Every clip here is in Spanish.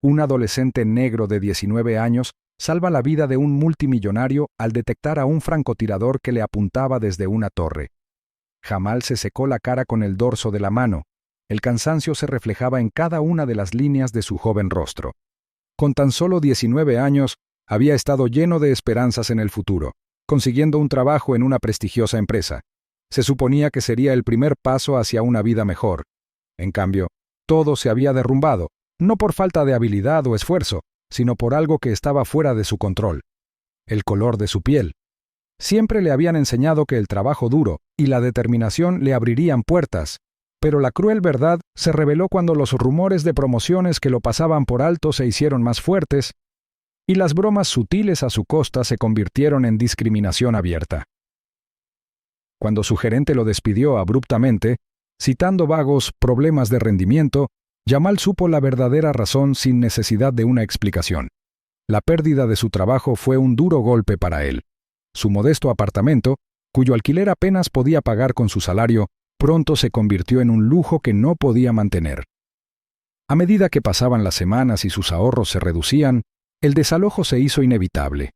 Un adolescente negro de 19 años salva la vida de un multimillonario al detectar a un francotirador que le apuntaba desde una torre. Jamal se secó la cara con el dorso de la mano. El cansancio se reflejaba en cada una de las líneas de su joven rostro. Con tan solo 19 años, había estado lleno de esperanzas en el futuro, consiguiendo un trabajo en una prestigiosa empresa. Se suponía que sería el primer paso hacia una vida mejor. En cambio, todo se había derrumbado, no por falta de habilidad o esfuerzo, sino por algo que estaba fuera de su control: el color de su piel. Siempre le habían enseñado que el trabajo duro y la determinación le abrirían puertas, pero la cruel verdad se reveló cuando los rumores de promociones que lo pasaban por alto se hicieron más fuertes y las bromas sutiles a su costa se convirtieron en discriminación abierta. Cuando su gerente lo despidió abruptamente, citando vagos problemas de rendimiento, Jamal supo la verdadera razón sin necesidad de una explicación. La pérdida de su trabajo fue un duro golpe para él. Su modesto apartamento, cuyo alquiler apenas podía pagar con su salario, pronto se convirtió en un lujo que no podía mantener. A medida que pasaban las semanas y sus ahorros se reducían, el desalojo se hizo inevitable.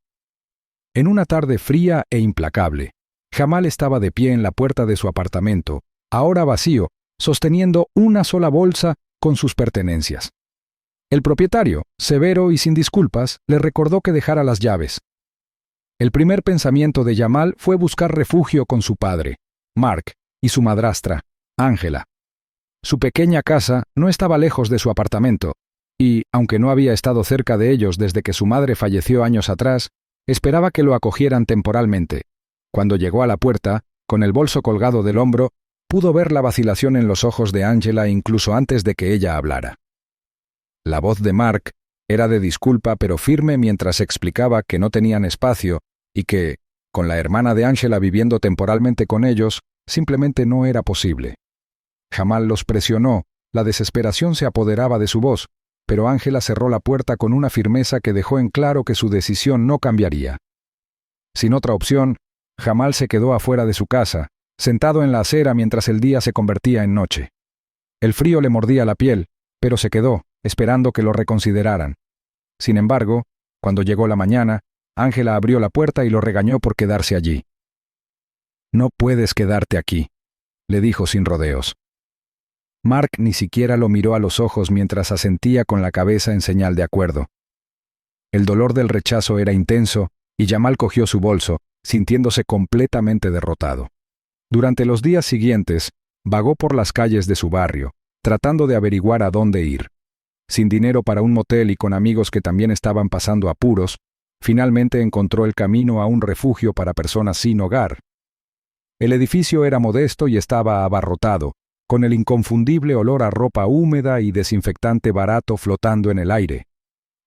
En una tarde fría e implacable, Jamal estaba de pie en la puerta de su apartamento, ahora vacío, sosteniendo una sola bolsa con sus pertenencias. El propietario, severo y sin disculpas, le recordó que dejara las llaves. El primer pensamiento de Jamal fue buscar refugio con su padre, Mark, y su madrastra, Angela. Su pequeña casa no estaba lejos de su apartamento, y, aunque no había estado cerca de ellos desde que su madre falleció años atrás, esperaba que lo acogieran temporalmente. Cuando llegó a la puerta, con el bolso colgado del hombro, pudo ver la vacilación en los ojos de Angela incluso antes de que ella hablara. La voz de Mark era de disculpa pero firme mientras explicaba que no tenían espacio y que, con la hermana de Angela viviendo temporalmente con ellos, simplemente no era posible. Jamal los presionó, la desesperación se apoderaba de su voz, pero Angela cerró la puerta con una firmeza que dejó en claro que su decisión no cambiaría. Sin otra opción, Jamal se quedó afuera de su casa, sentado en la acera mientras el día se convertía en noche. El frío le mordía la piel, pero se quedó, esperando que lo reconsideraran. Sin embargo, cuando llegó la mañana, Angela abrió la puerta y lo regañó por quedarse allí. «No puedes quedarte aquí», le dijo sin rodeos. Mark ni siquiera lo miró a los ojos mientras asentía con la cabeza en señal de acuerdo. El dolor del rechazo era intenso y Jamal cogió su bolso, sintiéndose completamente derrotado. Durante los días siguientes, vagó por las calles de su barrio, tratando de averiguar a dónde ir. Sin dinero para un motel y con amigos que también estaban pasando apuros, finalmente encontró el camino a un refugio para personas sin hogar. El edificio era modesto y estaba abarrotado, con el inconfundible olor a ropa húmeda y desinfectante barato flotando en el aire.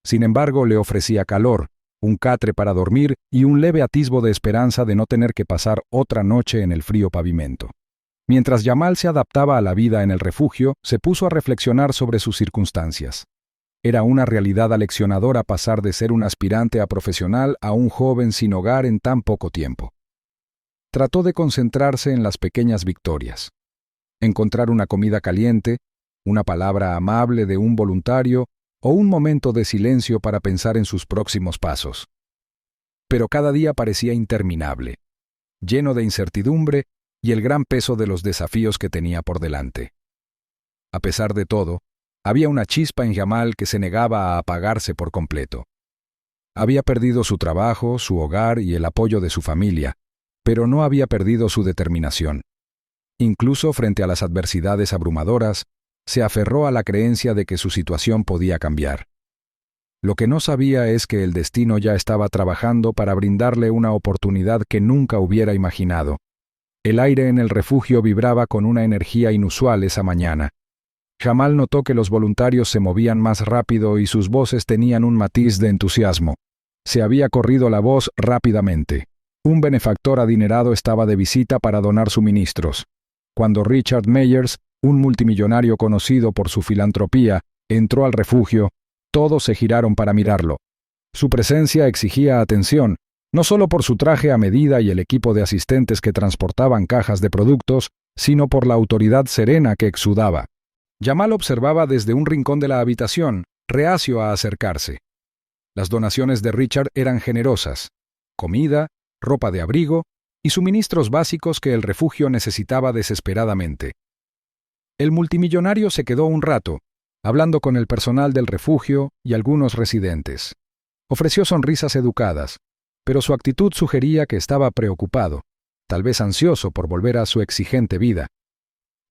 Sin embargo, le ofrecía calor, un catre para dormir y un leve atisbo de esperanza de no tener que pasar otra noche en el frío pavimento. Mientras Jamal se adaptaba a la vida en el refugio, se puso a reflexionar sobre sus circunstancias. Era una realidad aleccionadora pasar de ser un aspirante a profesional a un joven sin hogar en tan poco tiempo. Trató de concentrarse en las pequeñas victorias. Encontrar una comida caliente, una palabra amable de un voluntario o un momento de silencio para pensar en sus próximos pasos. Pero cada día parecía interminable, lleno de incertidumbre y el gran peso de los desafíos que tenía por delante. A pesar de todo, había una chispa en Jamal que se negaba a apagarse por completo. Había perdido su trabajo, su hogar y el apoyo de su familia, pero no había perdido su determinación. Incluso frente a las adversidades abrumadoras, se aferró a la creencia de que su situación podía cambiar. Lo que no sabía es que el destino ya estaba trabajando para brindarle una oportunidad que nunca hubiera imaginado. El aire en el refugio vibraba con una energía inusual esa mañana. Jamal notó que los voluntarios se movían más rápido y sus voces tenían un matiz de entusiasmo. Se había corrido la voz rápidamente. Un benefactor adinerado estaba de visita para donar suministros. Cuando Richard Meyers, un multimillonario conocido por su filantropía, entró al refugio, todos se giraron para mirarlo. Su presencia exigía atención, no solo por su traje a medida y el equipo de asistentes que transportaban cajas de productos, sino por la autoridad serena que exudaba. Jamal observaba desde un rincón de la habitación, reacio a acercarse. Las donaciones de Richard eran generosas: comida, ropa de abrigo y suministros básicos que el refugio necesitaba desesperadamente. El multimillonario se quedó un rato, hablando con el personal del refugio y algunos residentes. Ofreció sonrisas educadas, pero su actitud sugería que estaba preocupado, tal vez ansioso por volver a su exigente vida.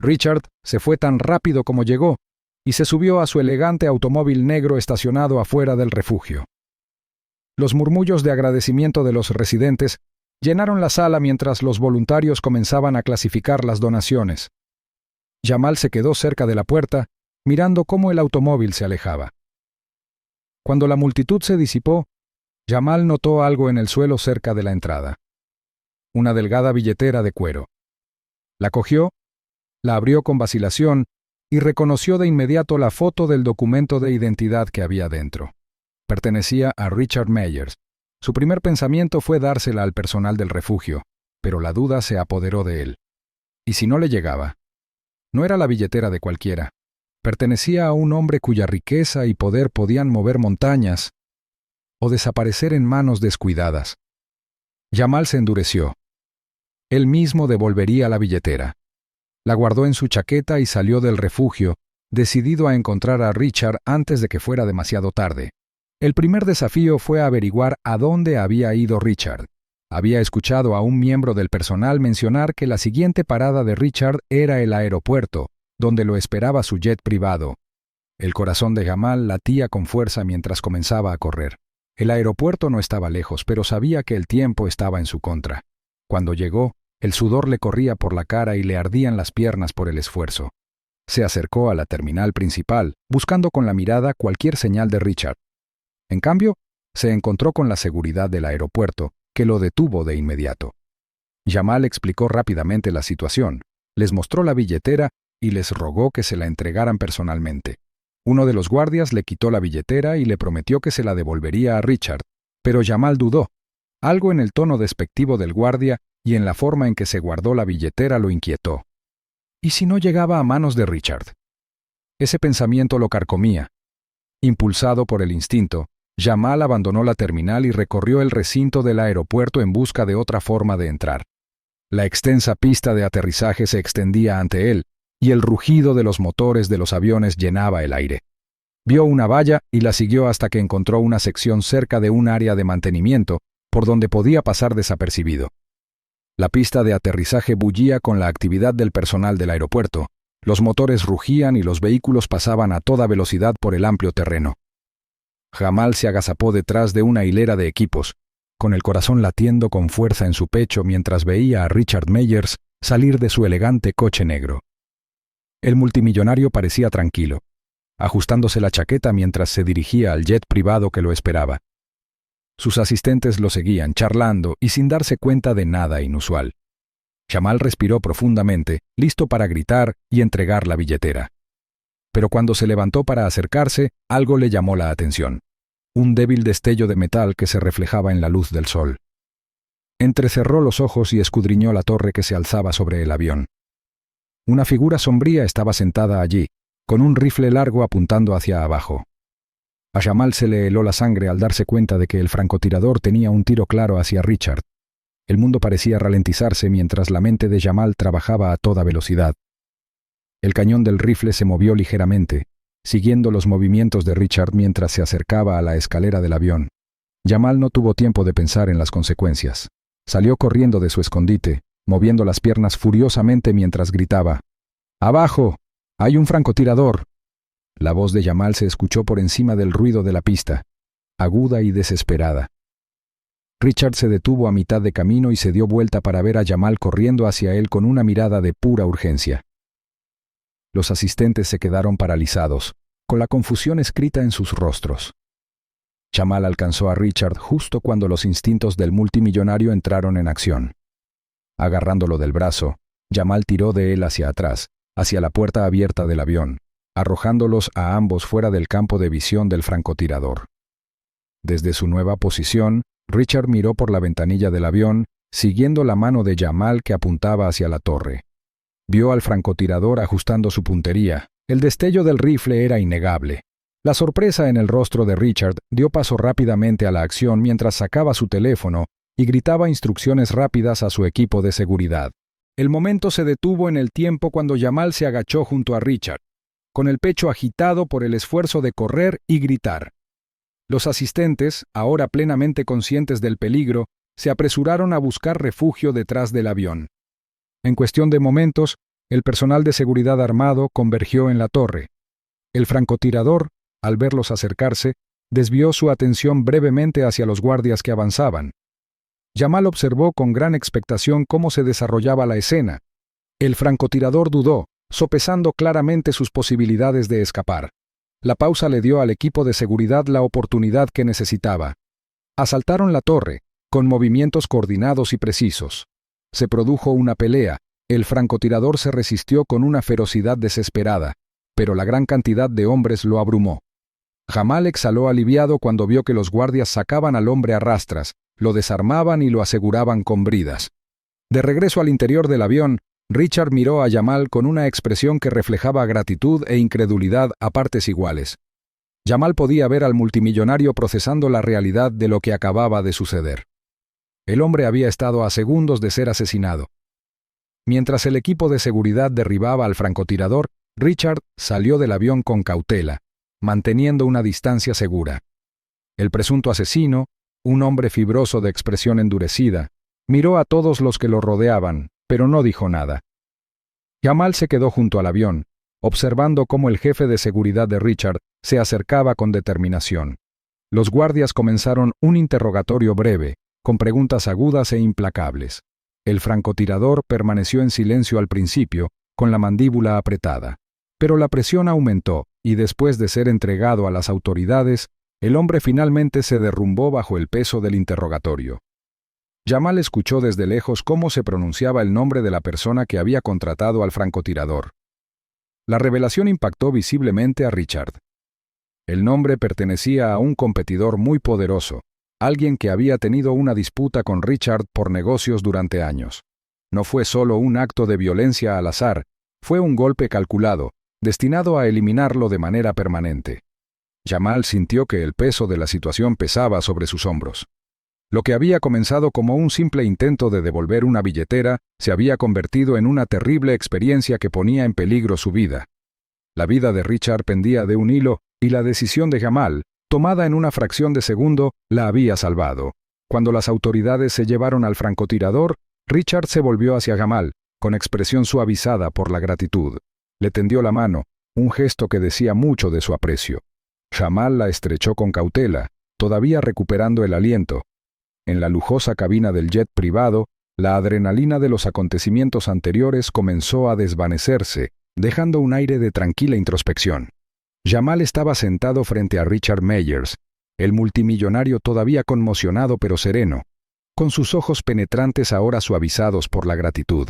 Richard se fue tan rápido como llegó y se subió a su elegante automóvil negro estacionado afuera del refugio. Los murmullos de agradecimiento de los residentes llenaron la sala mientras los voluntarios comenzaban a clasificar las donaciones. Jamal se quedó cerca de la puerta, mirando cómo el automóvil se alejaba. Cuando la multitud se disipó, Jamal notó algo en el suelo cerca de la entrada: una delgada billetera de cuero. La cogió, la abrió con vacilación y reconoció de inmediato la foto del documento de identidad que había dentro. Pertenecía a Richard Meyers. Su primer pensamiento fue dársela al personal del refugio, pero la duda se apoderó de él. ¿Y si no le llegaba? No era la billetera de cualquiera. Pertenecía a un hombre cuya riqueza y poder podían mover montañas o desaparecer en manos descuidadas. Jamal se endureció. Él mismo devolvería la billetera. La guardó en su chaqueta y salió del refugio, decidido a encontrar a Richard antes de que fuera demasiado tarde. El primer desafío fue averiguar a dónde había ido Richard. Había escuchado a un miembro del personal mencionar que la siguiente parada de Richard era el aeropuerto, donde lo esperaba su jet privado. El corazón de Jamal latía con fuerza mientras comenzaba a correr. El aeropuerto no estaba lejos, pero sabía que el tiempo estaba en su contra. Cuando llegó, el sudor le corría por la cara y le ardían las piernas por el esfuerzo. Se acercó a la terminal principal, buscando con la mirada cualquier señal de Richard. En cambio, se encontró con la seguridad del aeropuerto, que lo detuvo de inmediato. Jamal explicó rápidamente la situación, les mostró la billetera y les rogó que se la entregaran personalmente. Uno de los guardias le quitó la billetera y le prometió que se la devolvería a Richard, pero Jamal dudó. Algo en el tono despectivo del guardia y en la forma en que se guardó la billetera lo inquietó. ¿Y si no llegaba a manos de Richard? Ese pensamiento lo carcomía. Impulsado por el instinto, Jamal abandonó la terminal y recorrió el recinto del aeropuerto en busca de otra forma de entrar. La extensa pista de aterrizaje se extendía ante él, y el rugido de los motores de los aviones llenaba el aire. Vio una valla y la siguió hasta que encontró una sección cerca de un área de mantenimiento, por donde podía pasar desapercibido. La pista de aterrizaje bullía con la actividad del personal del aeropuerto. Los motores rugían y los vehículos pasaban a toda velocidad por el amplio terreno. Jamal se agazapó detrás de una hilera de equipos, con el corazón latiendo con fuerza en su pecho mientras veía a Richard Meyers salir de su elegante coche negro. El multimillonario parecía tranquilo, ajustándose la chaqueta mientras se dirigía al jet privado que lo esperaba. Sus asistentes lo seguían, charlando y sin darse cuenta de nada inusual. Jamal respiró profundamente, listo para gritar y entregar la billetera. Pero cuando se levantó para acercarse, algo le llamó la atención: un débil destello de metal que se reflejaba en la luz del sol. Entrecerró los ojos y escudriñó la torre que se alzaba sobre el avión. Una figura sombría estaba sentada allí, con un rifle largo apuntando hacia abajo. A Jamal se le heló la sangre al darse cuenta de que el francotirador tenía un tiro claro hacia Richard. El mundo parecía ralentizarse mientras la mente de Jamal trabajaba a toda velocidad. El cañón del rifle se movió ligeramente, siguiendo los movimientos de Richard mientras se acercaba a la escalera del avión. Jamal no tuvo tiempo de pensar en las consecuencias. Salió corriendo de su escondite, moviendo las piernas furiosamente mientras gritaba: «¡Abajo! ¡Hay un francotirador!». La voz de Jamal se escuchó por encima del ruido de la pista, aguda y desesperada. Richard se detuvo a mitad de camino y se dio vuelta para ver a Jamal corriendo hacia él con una mirada de pura urgencia. Los asistentes se quedaron paralizados, con la confusión escrita en sus rostros. Jamal alcanzó a Richard justo cuando los instintos del multimillonario entraron en acción. Agarrándolo del brazo, Jamal tiró de él hacia atrás, hacia la puerta abierta del avión, arrojándolos a ambos fuera del campo de visión del francotirador. Desde su nueva posición, Richard miró por la ventanilla del avión, siguiendo la mano de Jamal que apuntaba hacia la torre. Vio al francotirador ajustando su puntería. El destello del rifle era innegable. La sorpresa en el rostro de Richard dio paso rápidamente a la acción mientras sacaba su teléfono y gritaba instrucciones rápidas a su equipo de seguridad. El momento se detuvo en el tiempo cuando Jamal se agachó junto a Richard, con el pecho agitado por el esfuerzo de correr y gritar. Los asistentes, ahora plenamente conscientes del peligro, se apresuraron a buscar refugio detrás del avión. En cuestión de momentos, el personal de seguridad armado convergió en la torre. El francotirador, al verlos acercarse, desvió su atención brevemente hacia los guardias que avanzaban. Jamal observó con gran expectación cómo se desarrollaba la escena. El francotirador dudó, sopesando claramente sus posibilidades de escapar. La pausa le dio al equipo de seguridad la oportunidad que necesitaba. Asaltaron la torre, con movimientos coordinados y precisos. Se produjo una pelea. El francotirador se resistió con una ferocidad desesperada, pero la gran cantidad de hombres lo abrumó. Jamal exhaló aliviado cuando vio que los guardias sacaban al hombre a rastras, lo desarmaban y lo aseguraban con bridas. De regreso al interior del avión, Richard miró a Jamal con una expresión que reflejaba gratitud e incredulidad a partes iguales. Jamal podía ver al multimillonario procesando la realidad de lo que acababa de suceder. El hombre había estado a segundos de ser asesinado. Mientras el equipo de seguridad derribaba al francotirador, Richard salió del avión con cautela, manteniendo una distancia segura. El presunto asesino, un hombre fibroso de expresión endurecida, miró a todos los que lo rodeaban, pero no dijo nada. Jamal se quedó junto al avión, observando cómo el jefe de seguridad de Richard se acercaba con determinación. Los guardias comenzaron un interrogatorio breve, con preguntas agudas e implacables. El francotirador permaneció en silencio al principio, con la mandíbula apretada. Pero la presión aumentó, y después de ser entregado a las autoridades, el hombre finalmente se derrumbó bajo el peso del interrogatorio. Jamal escuchó desde lejos cómo se pronunciaba el nombre de la persona que había contratado al francotirador. La revelación impactó visiblemente a Richard. El nombre pertenecía a un competidor muy poderoso, alguien que había tenido una disputa con Richard por negocios durante años. No fue solo un acto de violencia al azar, fue un golpe calculado, destinado a eliminarlo de manera permanente. Jamal sintió que el peso de la situación pesaba sobre sus hombros. Lo que había comenzado como un simple intento de devolver una billetera se había convertido en una terrible experiencia que ponía en peligro su vida. La vida de Richard pendía de un hilo y la decisión de Jamal, tomada en una fracción de segundo, la había salvado. Cuando las autoridades se llevaron al francotirador, Richard se volvió hacia Jamal, con expresión suavizada por la gratitud. Le tendió la mano, un gesto que decía mucho de su aprecio. Jamal la estrechó con cautela, todavía recuperando el aliento. En la lujosa cabina del jet privado, la adrenalina de los acontecimientos anteriores comenzó a desvanecerse, dejando un aire de tranquila introspección. Jamal estaba sentado frente a Richard Meyers, el multimillonario todavía conmocionado pero sereno, con sus ojos penetrantes ahora suavizados por la gratitud.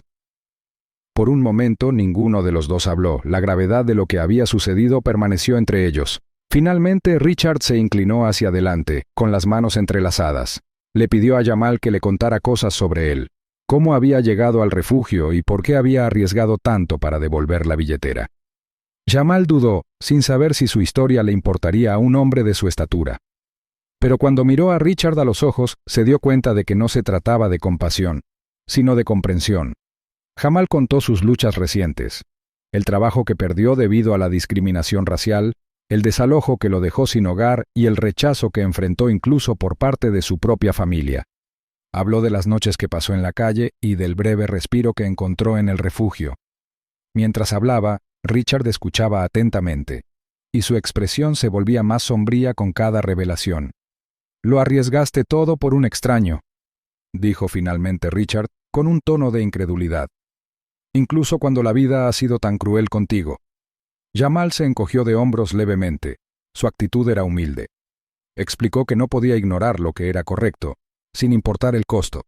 Por un momento ninguno de los dos habló, la gravedad de lo que había sucedido permaneció entre ellos. Finalmente Richard se inclinó hacia adelante, con las manos entrelazadas. Le pidió a Jamal que le contara cosas sobre él, cómo había llegado al refugio y por qué había arriesgado tanto para devolver la billetera. Jamal dudó, sin saber si su historia le importaría a un hombre de su estatura. Pero cuando miró a Richard a los ojos, se dio cuenta de que no se trataba de compasión, sino de comprensión. Jamal contó sus luchas recientes, el trabajo que perdió debido a la discriminación racial, el desalojo que lo dejó sin hogar y el rechazo que enfrentó incluso por parte de su propia familia. Habló de las noches que pasó en la calle y del breve respiro que encontró en el refugio. Mientras hablaba, Richard escuchaba atentamente, y su expresión se volvía más sombría con cada revelación. «Lo arriesgaste todo por un extraño», dijo finalmente Richard con un tono de incredulidad. «Incluso cuando la vida ha sido tan cruel contigo». Jamal se encogió de hombros levemente. Su actitud era humilde. Explicó que no podía ignorar lo que era correcto, sin importar el costo.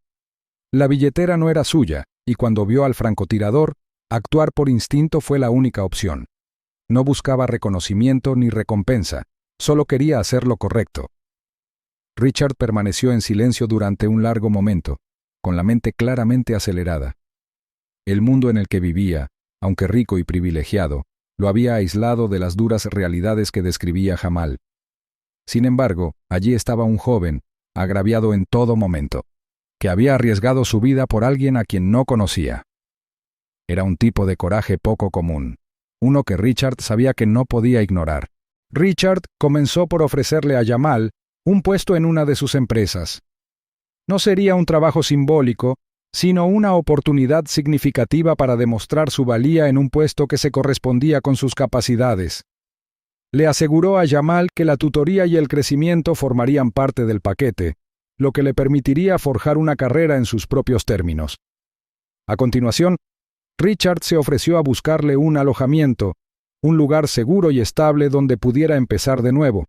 La billetera no era suya, y cuando vio al francotirador, actuar por instinto fue la única opción. No buscaba reconocimiento ni recompensa, solo quería hacer lo correcto. Richard permaneció en silencio durante un largo momento, con la mente claramente acelerada. El mundo en el que vivía, aunque rico y privilegiado, lo había aislado de las duras realidades que describía Jamal. Sin embargo, allí estaba un joven, agraviado en todo momento, que había arriesgado su vida por alguien a quien no conocía. Era un tipo de coraje poco común, uno que Richard sabía que no podía ignorar. Richard comenzó por ofrecerle a Jamal un puesto en una de sus empresas. No sería un trabajo simbólico, sino una oportunidad significativa para demostrar su valía en un puesto que se correspondía con sus capacidades. Le aseguró a Jamal que la tutoría y el crecimiento formarían parte del paquete, lo que le permitiría forjar una carrera en sus propios términos. A continuación, Richard se ofreció a buscarle un alojamiento, un lugar seguro y estable donde pudiera empezar de nuevo.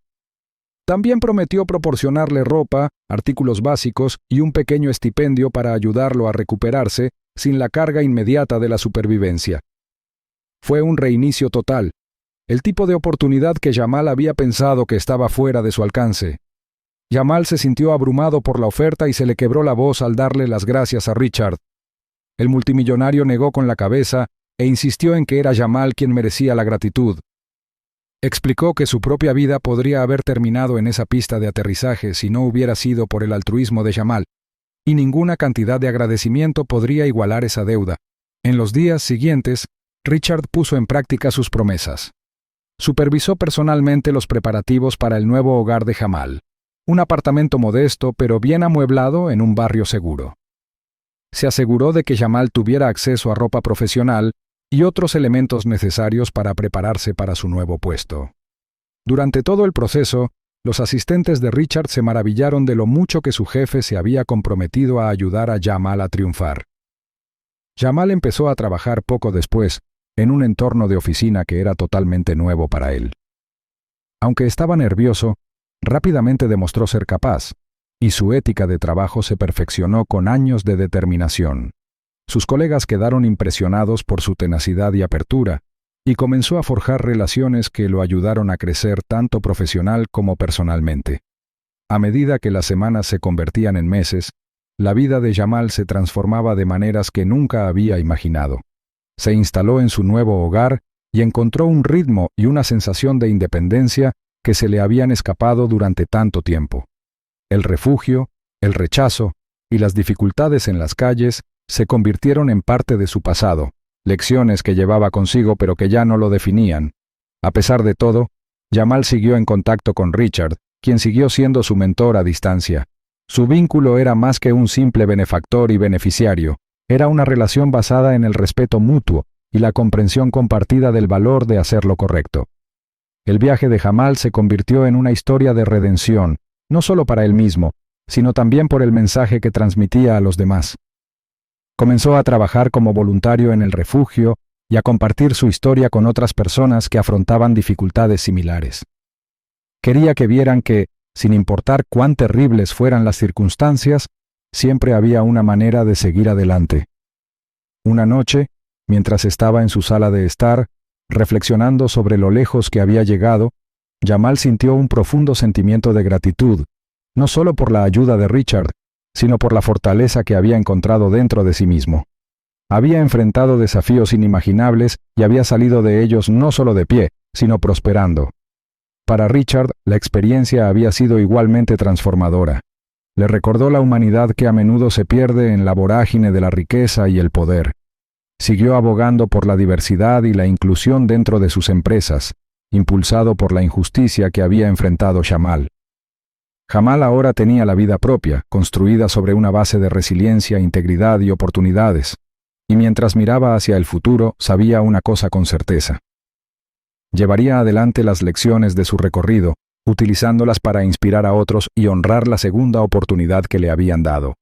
También prometió proporcionarle ropa, artículos básicos y un pequeño estipendio para ayudarlo a recuperarse sin la carga inmediata de la supervivencia. Fue un reinicio total, el tipo de oportunidad que Jamal había pensado que estaba fuera de su alcance. Jamal se sintió abrumado por la oferta y se le quebró la voz al darle las gracias a Richard. El multimillonario negó con la cabeza e insistió en que era Jamal quien merecía la gratitud. Explicó que su propia vida podría haber terminado en esa pista de aterrizaje si no hubiera sido por el altruismo de Jamal, y ninguna cantidad de agradecimiento podría igualar esa deuda. En los días siguientes, Richard puso en práctica sus promesas. Supervisó personalmente los preparativos para el nuevo hogar de Jamal, un apartamento modesto pero bien amueblado en un barrio seguro. Se aseguró de que Jamal tuviera acceso a ropa profesional y otros elementos necesarios para prepararse para su nuevo puesto. Durante todo el proceso, los asistentes de Richard se maravillaron de lo mucho que su jefe se había comprometido a ayudar a Jamal a triunfar. Jamal empezó a trabajar poco después, en un entorno de oficina que era totalmente nuevo para él. Aunque estaba nervioso, rápidamente demostró ser capaz, y su ética de trabajo se perfeccionó con años de determinación. Sus colegas quedaron impresionados por su tenacidad y apertura, y comenzó a forjar relaciones que lo ayudaron a crecer tanto profesional como personalmente. A medida que las semanas se convertían en meses, la vida de Jamal se transformaba de maneras que nunca había imaginado. Se instaló en su nuevo hogar y encontró un ritmo y una sensación de independencia que se le habían escapado durante tanto tiempo. El refugio, el rechazo y las dificultades en las calles se convirtieron en parte de su pasado, lecciones que llevaba consigo pero que ya no lo definían. A pesar de todo, Jamal siguió en contacto con Richard, quien siguió siendo su mentor a distancia. Su vínculo era más que un simple benefactor y beneficiario, era una relación basada en el respeto mutuo y la comprensión compartida del valor de hacer lo correcto. El viaje de Jamal se convirtió en una historia de redención, no solo para él mismo, sino también por el mensaje que transmitía a los demás. Comenzó a trabajar como voluntario en el refugio y a compartir su historia con otras personas que afrontaban dificultades similares. Quería que vieran que, sin importar cuán terribles fueran las circunstancias, siempre había una manera de seguir adelante. Una noche, mientras estaba en su sala de estar, reflexionando sobre lo lejos que había llegado, Jamal sintió un profundo sentimiento de gratitud, no solo por la ayuda de Richard, sino por la fortaleza que había encontrado dentro de sí mismo. Había enfrentado desafíos inimaginables y había salido de ellos no solo de pie, sino prosperando. Para Richard, la experiencia había sido igualmente transformadora. Le recordó la humanidad que a menudo se pierde en la vorágine de la riqueza y el poder. Siguió abogando por la diversidad y la inclusión dentro de sus empresas, impulsado por la injusticia que había enfrentado Jamal. Jamal ahora tenía la vida propia, construida sobre una base de resiliencia, integridad y oportunidades, y mientras miraba hacia el futuro, sabía una cosa con certeza. Llevaría adelante las lecciones de su recorrido, utilizándolas para inspirar a otros y honrar la segunda oportunidad que le habían dado.